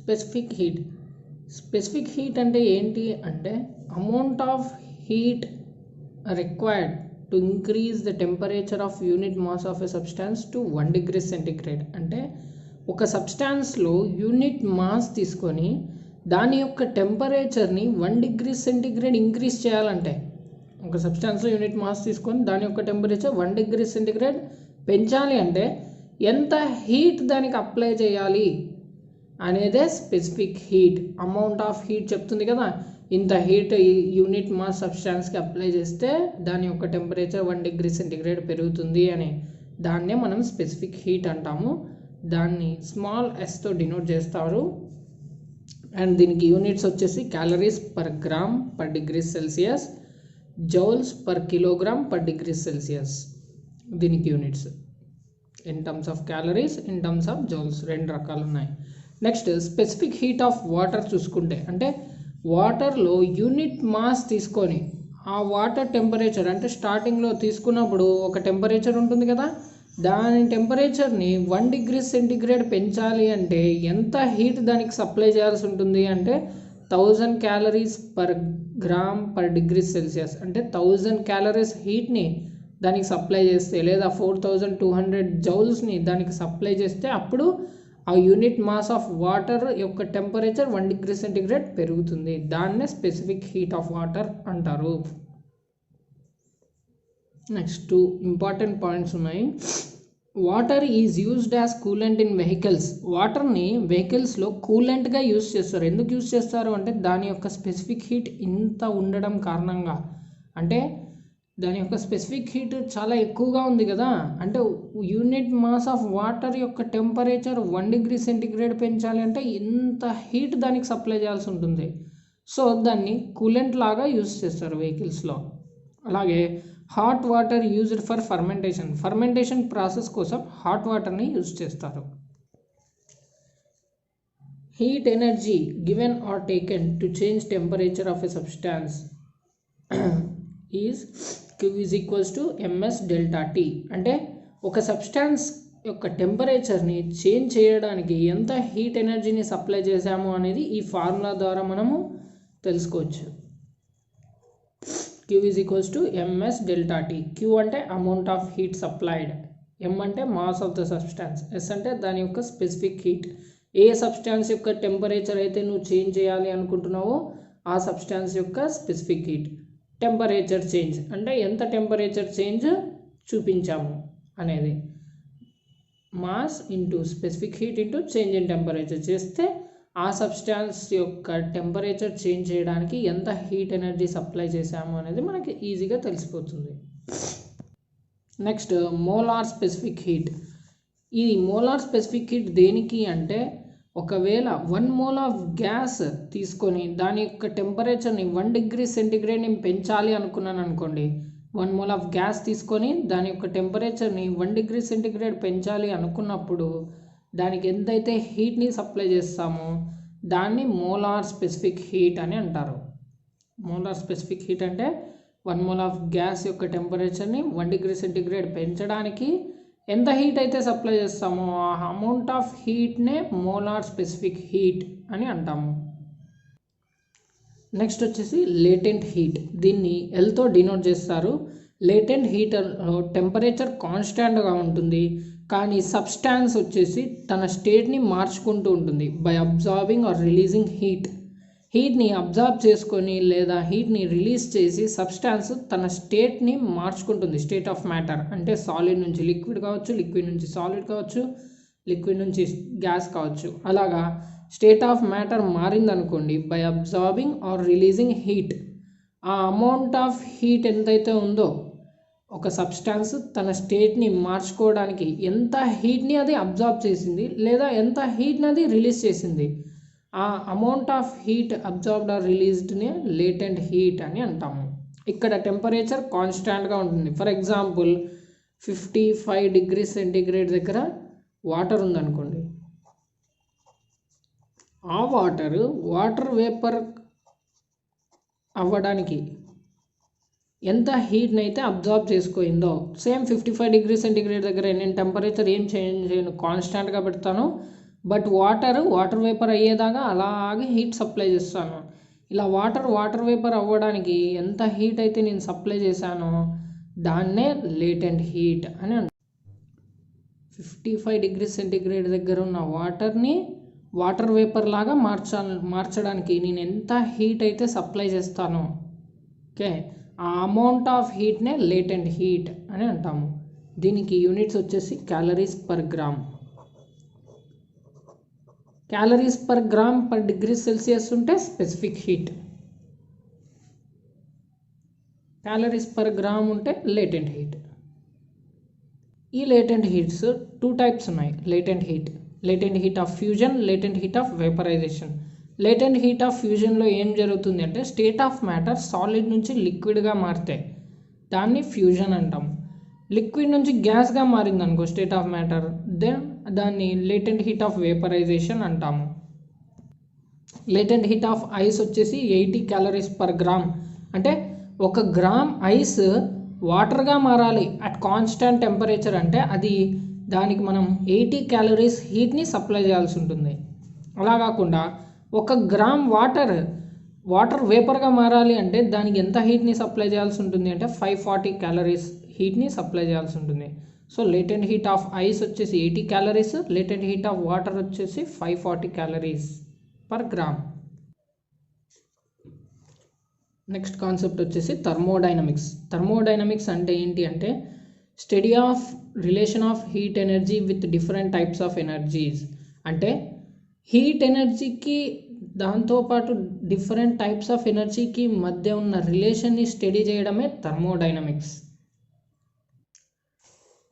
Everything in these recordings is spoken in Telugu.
స్పెసిఫిక్ హీట్ అంటే ఏంటి అంటే amount of heat required to increase the temperature of unit mass of a substance to 1 degree centigrade. అంటే ఒక సబ్స్టాన్స్లో యూనిట్ మాస్ తీసుకొని దాని యొక్క టెంపరేచర్ని 1 degree సెంటిగ్రేడ్ ఇంక్రీజ్ చేయాలంటే, ఒక సబ్స్టాన్స్లో యూనిట్ మాస్ తీసుకొని దాని యొక్క టెంపరేచర్ 1 degree సెంటిగ్రేడ్ పెంచాలి అంటే ఎంత హీట్ దానికి అప్లై చేయాలి అనేదే specific heat. Amount of heat చెప్తుంది కదా, ఇంత హీట్ యూనిట్ మాస్ సబ్స్టాన్స్కి అప్లై చేస్తే దాని యొక్క టెంపరేచర్ 1 degree సెంటిగ్రేడ్ పెరుగుతుంది అని. దాన్నే మనం స్పెసిఫిక్ హీట్ అంటాము. దాన్ని స్మాల్ ఎస్తో డినోట్ చేస్తారు. అండ్ దీనికి యూనిట్స్ వచ్చేసి calories per gram per degree Celsius, joules per kilogram per degree Celsius. దీనికి units in terms of calories, in terms of joules, 2 రకాలు ఉన్నాయి. Next specific heat of water చూసుకుంటే, అంటే వాటర్లో యూనిట్ మాస్ తీసుకొని ఆ వాటర్ టెంపరేచర్, అంటే స్టార్టింగ్లో తీసుకున్నప్పుడు ఒక టెంపరేచర్ ఉంటుంది కదా, దాని టెంపరేచర్ని 1 degree సెంటిగ్రేడ్ పెంచాలి అంటే ఎంత హీట్ దానికి సప్లై చేయాల్సి ఉంటుంది అంటే 1000 calories per gram per degree Celsius. అంటే 1000 calories హీట్ని దానికి సప్లై చేస్తే, లేదా 4200 జౌల్స్ని దానికి సప్లై చేస్తే అప్పుడు ఆ యూనిట్ మాస్ ఆఫ్ వాటర్ యొక్క టెంపరేచర్ 1 degree సెంటిగ్రేడ్ పెరుగుతుంది. దాన్నే స్పెసిఫిక్ హీట్ ఆఫ్ వాటర్ అంటారు. నెక్స్ట్ 2 ఇంపార్టెంట్ పాయింట్స్ ఉన్నాయి. Water is used as coolant in vehicles. వాటర్ని వెహికల్స్లో కూలెంట్గా యూజ్ చేస్తారు. ఎందుకు యూజ్ చేస్తారు అంటే దాని యొక్క స్పెసిఫిక్ హీట్ ఇంత ఉండడం కారణంగా. అంటే దాని యొక్క స్పెసిఫిక్ హీట్ చాలా ఎక్కువగా ఉంది కదా, అంటే యూనిట్ మాస్ ఆఫ్ వాటర్ యొక్క టెంపరేచర్ 1 degree సెంటిగ్రేడ్ పెంచాలి అంటే ఇంత హీట్ దానికి సప్లై చేయాల్సి ఉంటుంది. సో దాన్ని కూలెంట్ లాగా యూజ్ చేస్తారు వెహికల్స్లో. అలాగే hot water used for fermentation process కోసం హాట్ వాటర్ని యూజ్ చేస్తారు. Heat energy given or taken to change temperature of a substance is Q is equals to ms delta T. అంటే ఒక సబ్స్టాన్స్ యొక్క టెంపరేచర్ని చేంజ్ చేయడానికి ఎంత హీట్ ఎనర్జీని సప్లై చేసాము అనేది ఈ ఫార్ములా ద్వారా మనము తెలుసుకోవచ్చు. Q is equals to ms delta T. Q అంటే amount of heat supplied, M అంటే mass of the substance, S అంటే దాని యొక్క స్పెసిఫిక్ హీట్. ఏ సబ్స్టాన్స్ యొక్క టెంపరేచర్ అయితే నువ్వు చేంజ్ చేయాలి అనుకుంటున్నావో ఆ సబ్స్టాన్స్ యొక్క స్పెసిఫిక్ హీట్. టెంపరేచర్ చేంజ్ అంటే ఎంత టెంపరేచర్ చేంజ్ చూపించాము అనేది. Mass into specific heat into change in temperature చేస్తే ఆ సబ్స్టాన్స్ యొక్క టెంపరేచర్ చేంజ్ చేయడానికి ఎంత హీట్ ఎనర్జీ సప్లై చేసాము అనేది మనకి ఈజీగా తెలిసిపోతుంది. Next molar specific heat. ఈ మోలార్ స్పెసిఫిక్ హీట్ దేనికి అంటే, ఒకవేళ 1 mole ఆఫ్ గ్యాస్ తీసుకొని దాని యొక్క టెంపరేచర్ని 1 degree సెంటిగ్రేడ్ నేను పెంచాలి అనుకున్నాను అనుకోండి. 1 mole ఆఫ్ గ్యాస్ తీసుకొని దాని యొక్క టెంపరేచర్ని 1 degree సెంటిగ్రేడ్ పెంచాలి అనుకున్నప్పుడు దానికి ఎంతైతే హీట్ని సప్లై చేస్తామో దాన్ని మోలార్ స్పెసిఫిక్ హీట్ అని అంటారు. మోలార్ స్పెసిఫిక్ హీట్ అంటే 1 mole ఆఫ్ గ్యాస్ యొక్క టెంపరేచర్ని 1 degree సెంటిగ్రేడ్ పెంచడానికి ఎంత హీట్ అయితే సప్లై చేస్తామో ఆ అమౌంట్ ఆఫ్ హీట్నే మోలార్ స్పెసిఫిక్ హీట్ అని అంటాము. నెక్స్ట్ వచ్చేసి లేటెంట్ హీట్. దీన్ని ఎల్తో డినోట్ చేస్తారు. లేటెంట్ హీట్ టెంపరేచర్ కాన్స్టాంట్గా ఉంటుంది, కానీ సబ్స్టాన్స్ వచ్చేసి తన స్టేట్ని మార్చుకుంటూ ఉంటుంది బై అబ్జార్బింగ్ ఆర్ రిలీజింగ్ హీట్ని అబ్జార్బ్ చేసుకొని లేదా హీట్ని రిలీజ్ చేసి సబ్స్టాన్స్ తన స్టేట్ని మార్చుకుంటుంది. స్టేట్ ఆఫ్ మ్యాటర్ అంటే సాలిడ్ నుంచి లిక్విడ్ కావచ్చు, లిక్విడ్ నుంచి సాలిడ్ కావచ్చు, లిక్విడ్ నుంచి గ్యాస్ కావచ్చు. అలాగా స్టేట్ ఆఫ్ మ్యాటర్ మారిందనుకోండి by absorbing or releasing heat, ఆ అమౌంట్ ఆఫ్ హీట్ ఎంతైతే ఉందో ఒక సబ్స్టాన్స్ తన స్టేట్ని మార్చుకోవడానికి ఎంత హీట్ని అది అబ్జార్బ్ చేసింది లేదా ఎంత హీట్ని అది రిలీజ్ చేసింది, ఆ amount of heat absorbed or రిలీజ్డ్ని లేటెంట్ హీట్ అని అంటాము. ఇక్కడ టెంపరేచర్ కాన్స్టాంట్గా ఉంటుంది. ఫర్ ఎగ్జాంపుల్ 55 degree సెంటిగ్రేడ్ దగ్గర వాటర్ ఉందనుకోండి. ఆ వాటర్ వేపర్ అవ్వడానికి ఎంత హీట్ని అయితే అబ్జార్బ్ చేసుకోయిందో సేమ్ 55 degree సెంటిగ్రేడ్ దగ్గర నేను టెంపరేచర్ ఏం చేంజ్ చేయను, కాన్స్టాంట్గా పెడతాను. బట్ వాటర్ వేపర్ అయ్యేదాకా అలాగే హీట్ సప్లై చేస్తాను. ఇలా వాటర్ వేపర్ అవ్వడానికి ఎంత హీట్ అయితే నేను సప్లై చేశానో దాన్నే లేటెంట్ హీట్ అని అంటారు. 55 డిగ్రీస్ సెంటీగ్రేడ్ దగ్గర ఉన్న వాటర్ని వాటర్ వేపర్ లాగా మార్చడానికి నేను ఎంత హీట్ అయితే సప్లై చేస్తానో, ఓకే, ఆ అమౌంట్ ఆఫ్ హీట్నే లేటెంట్ హీట్ అని అంటాము. దీనికి యూనిట్స్ వచ్చేసి calories per gram. Calories per gram per degree Celsius ఉంటే specific heat, calories per gram ఉంటే లేటెంట్ హీట్. ఈ లేటెంట్ హీట్స్ 2 టైప్స్ ఉన్నాయి. Latent heat of fusion, latent heat of vaporisation. Latent heat of ఫ్యూజన్లో ఏం జరుగుతుంది అంటే స్టేట్ ఆఫ్ మ్యాటర్ సాలిడ్ నుంచి లిక్విడ్గా మారితే దాన్ని ఫ్యూజన్ అంటాం. లిక్విడ్ నుంచి గ్యాస్గా మారింది అనుకో స్టేట్ ఆఫ్ మ్యాటర్, దెన్ దాన్ని లేటెంట్ హీట్ ఆఫ్ వేపరైజేషన్ అంటాము. లేటెంట్ హీట్ ఆఫ్ ఐస్ వచ్చేసి 80 క్యాలరీస్ పర్ గ్రామ్. అంటే 1 గ్రామ్ ఐస్ వాటర్గా మారాలి అట్ కాన్స్టెంట్ టెంపరేచర్ అంటే దానికి మనం 80 క్యాలరీస్ హీట్ని సప్లై చేయాల్సి ఉంటుంది. అలా కాకుండా 1 గ్రామ్ వాటర్ వేపర్గా మారాలి అంటే దానికి ఎంత హీట్ని సప్లై చేయాల్సి ఉంటుంది అంటే 540 క్యాలరీస్ హీట్ని సప్లై చేయాల్సి ఉంటుంది. So latent heat of ice వచ్చేసి 80 calories, latent heat of water వచ్చేసి 540 calories per gram. Next concept వచ్చేసి థర్మోడైనమిక్స్ అంటే ఏంటి అంటే study of relation of heat energy with different types of energies. అంటే హీట్ ఎనర్జీకి దాంతోపాటు డిఫరెంట్ టైప్స్ ఆఫ్ ఎనర్జీకి మధ్య ఉన్న రిలేషన్ని స్టడీ చేయడమే థర్మోడైనమిక్స్.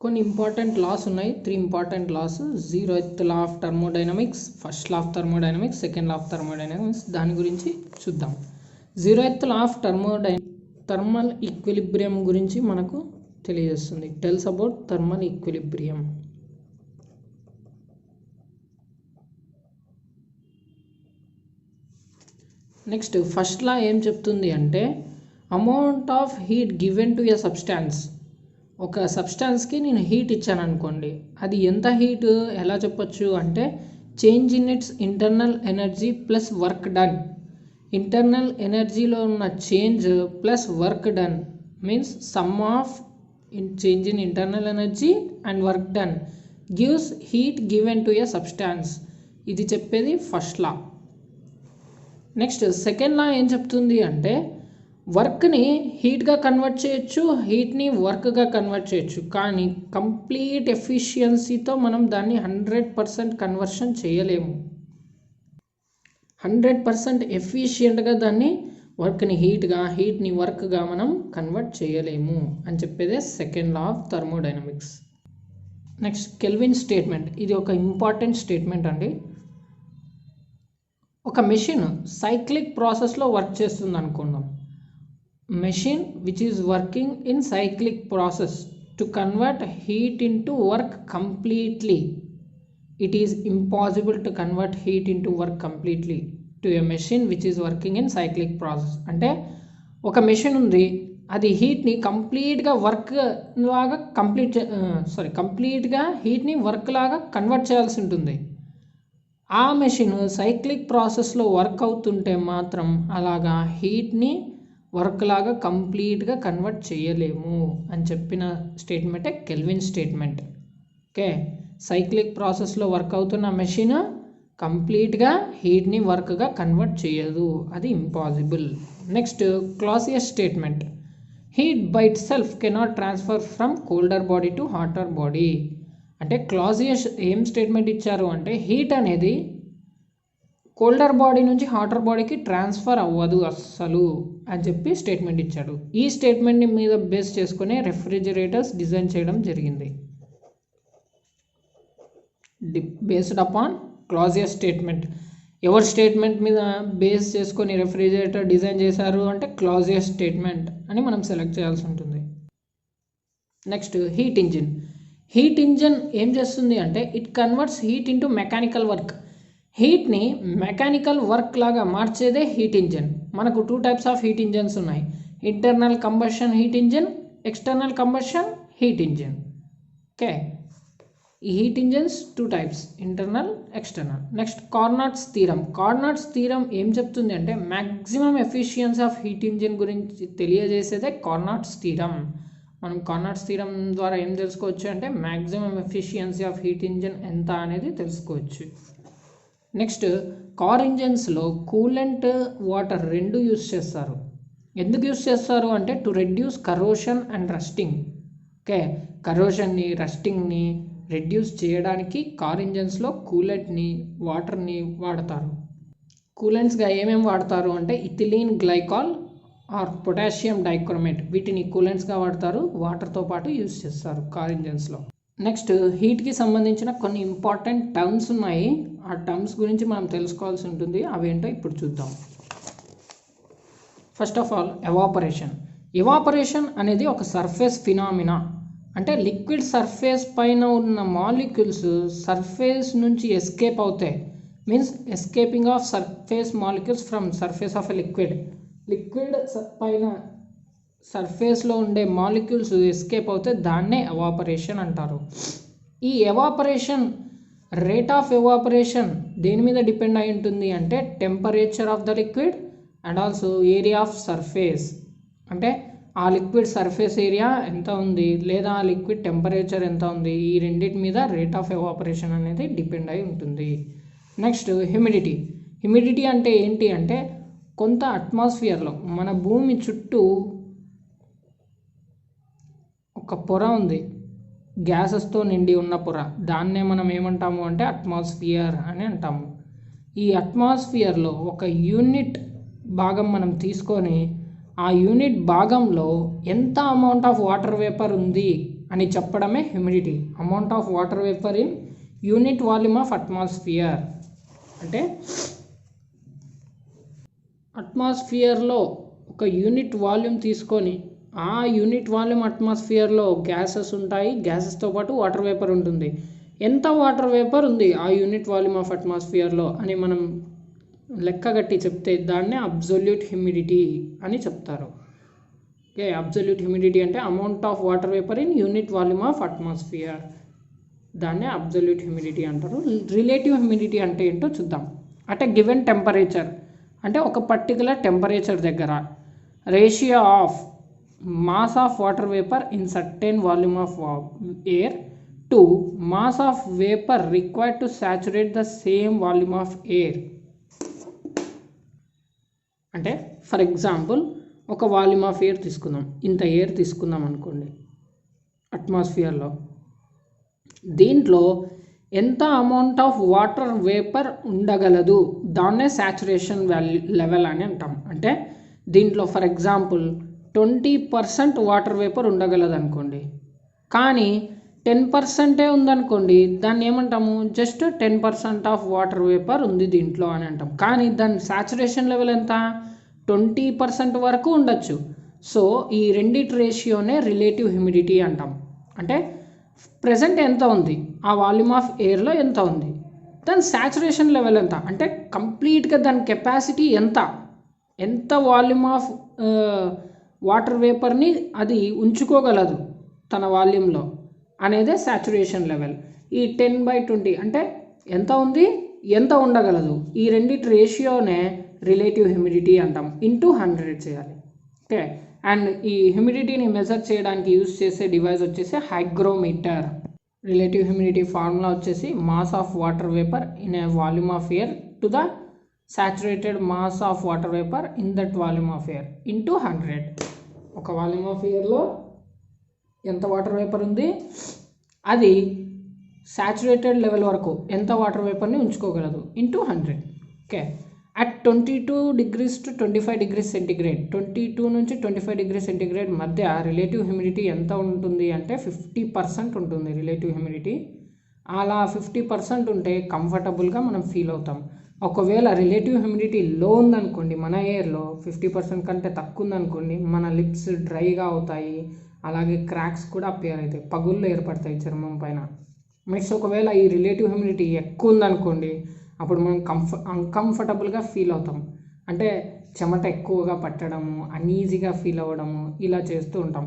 కొన్ని ఇంపార్టెంట్ లాస్ ఉన్నాయి, 3 important laws. 0th law of thermodynamics, first law of thermodynamics, second law of thermodynamics. దాని గురించి చూద్దాం. 0th law of thermal equilibrium గురించి మనకు తెలియజేస్తుంది. Tells about thermal equilibrium. Next first law ఏం చెప్తుంది అంటే amount of heat given to a substance. ఒక సబ్స్టాన్స్కి నేను హీట్ ఇచ్చాను అనుకోండి, అది ఎంత హీట్ ఎలా చెప్పొచ్చు అంటే change in its internal energy plus work done. Internal ఎనర్జీలో ఉన్న change plus work done means sum of change in internal energy and work done gives heat given to a substance. ఇది చెప్పేది first law. Next second law ఏం చెప్తుంది అంటే వర్క్ని హీట్గా కన్వర్ట్ చేయొచ్చు, హీట్ని వర్క్గా కన్వర్ట్ చేయొచ్చు, కానీ కంప్లీట్ ఎఫిషియన్సీతో మనం దాన్ని 100% కన్వర్షన్ చేయలేము. 100% ఎఫిషియెంట్గా దాన్ని వర్క్ని హీట్ని వర్క్గా మనం కన్వర్ట్ చేయలేము అని చెప్పేదే second law of thermodynamics. Next kelvin statement. ఇది ఒక ఇంపార్టెంట్ స్టేట్మెంట్ అండి. ఒక మెషిన్ సైక్లిక్ ప్రాసెస్లో వర్క్ చేస్తుంది అనుకుందాం. Machine which is working in cyclic process to convert heat into work completely. It is impossible to convert heat into work completely to a machine which is working in cyclic process. అంటే ఒక మెషిన్ ఉంది, అది హీట్ని కంప్లీట్గా వర్క్ లాగా కంప్లీట్గా హీట్ని వర్క్ లాగా కన్వర్ట్ చేయాల్సి ఉంటుంది. ఆ మెషిన్ సైక్లిక్ ప్రాసెస్లో వర్క్ అవుతుంటే మాత్రం అలాగా హీట్ని వర్క్ లాగా కంప్లీట్గా కన్వర్ట్ చేయలేము అని చెప్పిన స్టేట్మెంటే కెల్విన్ స్టేట్మెంట్. ఓకే, సైక్లిక్ ప్రాసెస్లో వర్క్ అవుతున్న మెషిన్ కంప్లీట్గా హీట్ని వర్క్గా కన్వర్ట్ చేయదు, అది impossible. Next Clausius statement. Heat by it self cannot transfer from colder body to hotter body. అంటే క్లాసియస్ ఏం స్టేట్మెంట్ ఇచ్చారు అంటే హీట్ అనేది కోల్డర్ బాడీ నుంచి హాటర్ బాడీకి ట్రాన్స్ఫర్ అవ్వదు అస్సలు అని చెప్పి స్టేట్మెంట్ ఇచ్చాడు. ఈ స్టేట్మెంట్ని మీద బేస్ చేసుకునే రెఫ్రిజిరేటర్స్ డిజైన్ చేయడం జరిగింది. Based upon Clausius statement. ఎవరి స్టేట్మెంట్ మీద బేస్ చేసుకొని రెఫ్రిజిరేటర్ డిజైన్ చేశారు అంటే క్లాసియస్ స్టేట్మెంట్ అని మనం సెలెక్ట్ చేయాల్సి ఉంటుంది. Next heat engine. Heat engine ఏం చేస్తుంది అంటే it converts heat into mechanical work. హీట్ని మెకానికల్ వర్క్ లాగా మార్చేదే హీట్ ఇంజిన్. మనకు 2 టైప్స్ ఆఫ్ హీట్ ఇంజిన్స్ ఉన్నాయి. Internal combustion heat engine, external combustion heat engine. Okay, ఈ heat engines two types, internal, external. Next కార్నాట్స్ theorem. కార్నాట్స్ theorem ఏం చెప్తుంది అంటే maximum efficiency of heat engine గురించి తెలియజేసేదే కార్నాట్స్ థీరం. మనం కార్నాట్స్ థీరం ద్వారా ఏం తెలుసుకోవచ్చు అంటే maximum efficiency of heat engine ఎంత అనేది తెలుసుకోవచ్చు. నెక్స్ట్ కార్ ఇంజన్స్లో కూలెంట్, వాటర్ రెండు యూస్ చేస్తారు. ఎందుకు యూస్ చేస్తారు అంటే to reduce corrosion and rusting. Okay, కరోషన్ని, రస్టింగ్ని రెడ్యూస్ చేయడానికి కార్ ఇంజన్స్లో కూలెంట్ని, వాటర్ని వాడతారు. కూలెంట్స్గా ఏమేమి వాడతారు అంటే ethylene glycol or potassium dichromate, వీటిని కూలెంట్స్గా వాడతారు, వాటర్తో పాటు యూస్ చేస్తారు కార్ ఇంజన్స్లో. నెక్స్ట్ హీట్కి సంబంధించిన కొన్ని ఇంపార్టెంట్ టర్మ్స్ ఉన్నాయి. ఆ టర్మ్స్ గురించి మనం తెలుసుకోవాల్సి ఉంటుంది. అవేంటో ఇప్పుడు చూద్దాం. First of all evaporation. Evaporation అనేది ఒక సర్ఫేస్ ఫినామినా. అంటే లిక్విడ్ సర్ఫేస్ పైన ఉన్న మాలిక్యూల్స్ సర్ఫేస్ నుంచి ఎస్కేప్ అవుతాయి. Means escaping of surface molecules from surface of a liquid. Liquid పైన సర్ఫేస్లో ఉండే మాలిక్యూల్స్ ఎస్కేప్ అవుతే దాన్నే ఎవాపరేషన్ అంటారు. ఈ ఎవాపరేషన్, రేట్ ఆఫ్ ఎవాపరేషన్ దేని మీద డిపెండ్ అయి ఉంటుంది అంటే temperature of the liquid and also area of surface. అంటే ఆ లిక్విడ్ సర్ఫేస్ ఏరియా ఎంత ఉంది లేదా ఆ లిక్విడ్ టెంపరేచర్ ఎంత ఉంది, ఈ రెండింటి మీద రేట్ ఆఫ్ ఎవాపరేషన్ అనేది డిపెండ్ అయి ఉంటుంది. Next humidity. హ్యూమిడిటీ అంటే ఏంటి అంటే కొంత అట్మాస్ఫియర్లో, మన భూమి చుట్టూ ఒక పొర ఉంది, గ్యాసెస్తో నిండి ఉన్న పొర, దాన్నే మనం ఏమంటాము అంటే అట్మాస్ఫియర్ అని అంటాము. ఈ అట్మాస్ఫియర్లో ఒక యూనిట్ భాగం మనం తీసుకొని ఆ యూనిట్ భాగంలో ఎంత అమౌంట్ ఆఫ్ వాటర్ వేపర్ ఉంది అని చెప్పడమే humidity. Amount of water vapour in unit volume of atmosphere. అంటే అట్మాస్ఫియర్లో ఒక యూనిట్ వాల్యూమ్ తీసుకొని ఆ యూనిట్ వాల్యూమ్ అట్మాస్ఫియర్లో గ్యాసెస్ ఉంటాయి, గ్యాసెస్తో పాటు వాటర్ వేపర్ ఉంటుంది. ఎంత వాటర్ వేపర్ ఉంది ఆ యూనిట్ వాల్యూమ్ ఆఫ్ అట్మాస్ఫియర్లో అని మనం లెక్కగట్టి చెప్తే దాన్నే అబ్సొల్యూట్ హ్యూమిడిటీ అని చెప్తారు. ఓకే, అబ్సొల్యూట్ హ్యూమిడిటీ అంటే amount of water vapour in unit volume of atmosphere, దాన్నే అబ్సొల్యూట్ హ్యూమిడిటీ అంటారు. రిలేటివ్ హ్యూమిడిటీ అంటే ఏంటో చూద్దాం. అంటే గివెన్ టెంపరేచర్, అంటే ఒక పర్టికులర్ టెంపరేచర్ దగ్గర ratio of mass of water vapour in certain volume of air to mass of vapour required to saturate the same volume of air. అంటే ఫర్ ఎగ్జాంపుల్ ఒక వాల్యూమ్ ఆఫ్ ఎయిర్ తీసుకుందాం, ఇంత ఎయిర్ తీసుకుందాం అనుకోండి అట్మాస్ఫియర్లో. దీంట్లో ఎంత అమౌంట్ ఆఫ్ వాటర్ వేపర్ ఉండగలదు దాన్నే సాచురేషన్ లెవెల్ అని అంటాం. అంటే దీంట్లో ఫర్ ఎగ్జాంపుల్ 20% వాటర్ వేపర్ ఉండగలదు అనుకోండి, కానీ 10% ఉందనుకోండి, దాన్ని ఏమంటాము జస్ట్ 10% ఆఫ్ వాటర్ వేపర్ ఉంది దీంట్లో అని అంటాం. కానీ దాని సాచురేషన్ లెవెల్ ఎంత 20% వరకు ఉండొచ్చు. సో ఈ రెండిటి రేషియోనే రిలేటివ్ హ్యూమిడిటీ అంటాం. అంటే ప్రెజెంట్ ఎంత ఉంది ఆ వాల్యూమ్ ఆఫ్ ఎయిర్లో ఎంత ఉంది, దాని సాచురేషన్ లెవెల్ ఎంత, అంటే కంప్లీట్గా దాని కెపాసిటీ ఎంత వాల్యూమ్ ఆఫ్ వాటర్ వేపర్ని అది ఉంచుకోగలదు తన వాల్యూమ్లో అనేదే సాచురేషన్ లెవెల్. ఈ 10/20 అంటే ఎంత ఉంది, ఎంత ఉండగలదు, ఈ రెండిటి రేషియోనే రిలేటివ్ హ్యూమిడిటీ అంటాం. ఇంటూ 100 చేయాలి. ఓకే, అండ్ ఈ హ్యూమిడిటీని మెజర్ చేయడానికి యూజ్ చేసే డివైస్ వచ్చేసి హైగ్రోమీటర్. రిలేటివ్ హ్యూమిడిటీ ఫార్ములా వచ్చేసి mass of water vapour in a volume of air to the saturated mass of water vapour in that volume of air into 100. ఒక వాల్యూమ్ ఆఫ్ ఎయిర్లో ఎంత వాటర్ వేపర్ ఉంది, అది సాచురేటెడ్ లెవెల్ వరకు ఎంత వాటర్ వేపర్ని ఉంచుకోగలదు into 100. Okay, at 22 degrees to 25 degrees centigrade, 22 నుంచి 25 degrees సెంటిగ్రేడ్ మధ్య రిలేటివ్ హ్యూమిడిటీ ఎంత ఉంటుంది అంటే 50% ఉంటుంది రిలేటివ్ హ్యూమిడిటీ. అలా 50% ఉంటే కంఫర్టబుల్గా మనం ఫీల్ అవుతాం. ఒకవేళ రిలేటివ్ హ్యూమిడిటీ లో ఉందనుకోండి, మన ఎయిర్లో 50% కంటే తక్కువ ఉందనుకోండి, మన లిప్స్ డ్రైగా అవుతాయి, అలాగే క్రాక్స్ కూడా అపియర్ అవుతాయి, పగుళ్ళు ఏర్పడతాయి చర్మం పైన. నెక్స్ట్ ఒకవేళ ఈ రిలేటివ్ హ్యూమిడిటీ ఎక్కువ ఉందనుకోండి, అప్పుడు మనం అన్కంఫర్టబుల్గా ఫీల్ అవుతాం. అంటే చెమట ఎక్కువగా పట్టడము, అన్ఈజీగా ఫీల్ అవ్వడము ఇలా చేస్తూ ఉంటాం.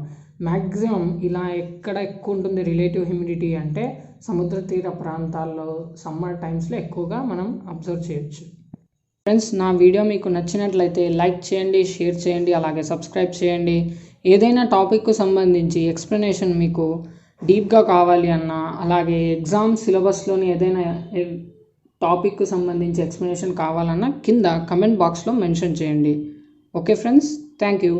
మ్యాక్సిమం ఇలా ఎక్కడ ఎక్కువ ఉంటుంది రిలేటివ్ హ్యూమిడిటీ అంటే సముద్ర తీర ప్రాంతాల్లో సమ్మర్ టైమ్స్లో ఎక్కువగా మనం అబ్జర్వ్ చేయొచ్చు. ఫ్రెండ్స్, నా వీడియో మీకు నచ్చినట్లయితే లైక్ చేయండి, షేర్ చేయండి, అలాగే సబ్స్క్రైబ్ చేయండి. ఏదైనా టాపిక్కు సంబంధించి ఎక్స్ప్లెనేషన్ మీకు డీప్గా కావాలి అన్నా, అలాగే ఎగ్జామ్ సిలబస్లోని ఏదైనా టాపిక్కు సంబంధించి ఎక్స్ప్లెనేషన్ కావాలన్నా కింద కమెంట్ బాక్స్లో మెన్షన్ చేయండి. Okay friends, thank you.